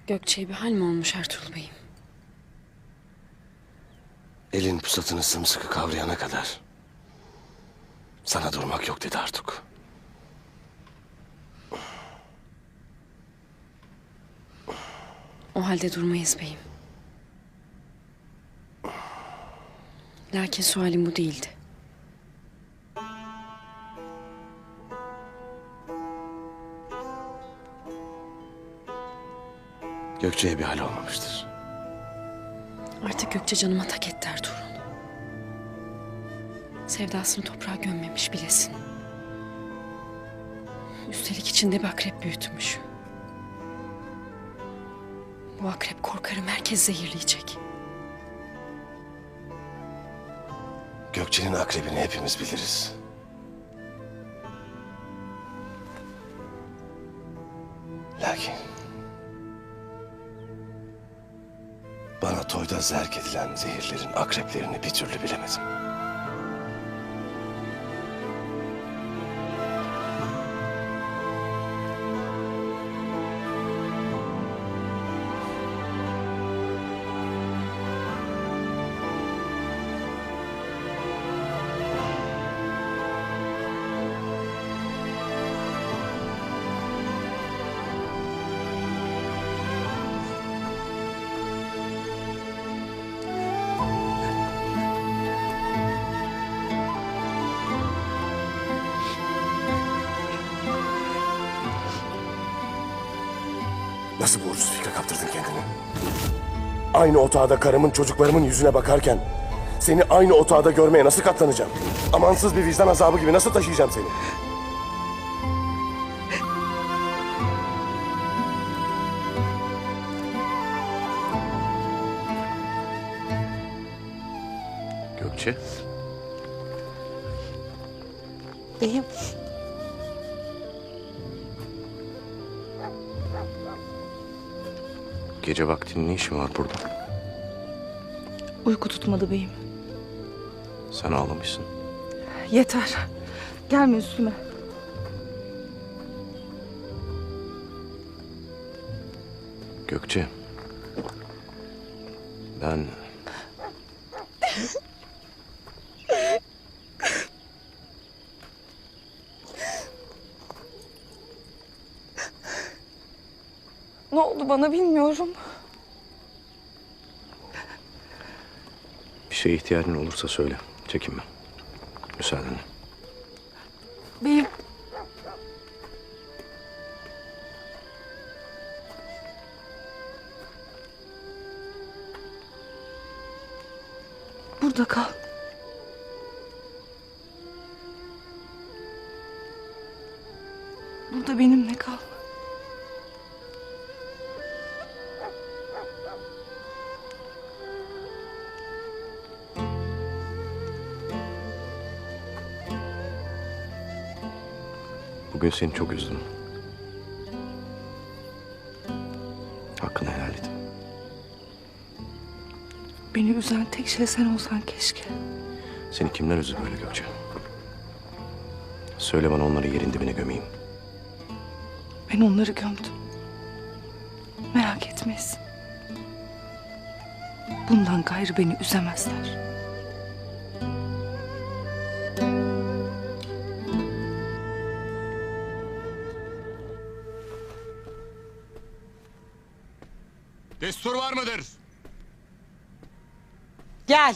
Gökçe'ye bir hal mi olmuş Ertuğrul Bey'im? Elin pusatını sımsıkı kavrayana kadar sana durmak yok dedi Artuk. O halde durmayız beyim. Lakin sualim bu değildi. Gökçe'ye bir hal olmamıştır. Artık Gökçe canıma tak etti Ertuğrul. Sevdasını toprağa gömmemiş bilesin. Üstelik içinde bir akrep büyütmüş. Bu akrep korkarım herkes zehirleyecek. Gökçe'nin akrebini hepimiz biliriz. Lakin bana toyda zerk edilen zehirlerin akreplerini bir türlü bilemedim. Nasıl bu ucuz fikre kaptırdın kendini? Aynı otağda karımın, çocuklarımın yüzüne bakarken seni aynı otağda görmeye nasıl katlanacağım? Amansız bir vicdan azabı gibi nasıl taşıyacağım seni? Gökçe, Beyim, gece vakti ne işin var burada? uyku tutmadı beyim. Sen ağlamışsın. Yeter. Gelme üstüme. Gökçe, ben... Ne oldu bana bilmiyorum. Bir şeye ihtiyacın olursa söyle. Çekinme. Müsaadenle. Beyim. Burada kal. Burada benimle kal. Bugün seni çok üzdüm. Hakkını helal et. Beni üzen tek şey sen olsan keşke. Seni kimler üzdü böyle Gökçe? Söyle bana, onları yerin dibine gömeyim. Ben onları gömdüm. Merak etmeyiz. Bundan gayrı beni üzemezler. Destur var mıdır? Gel.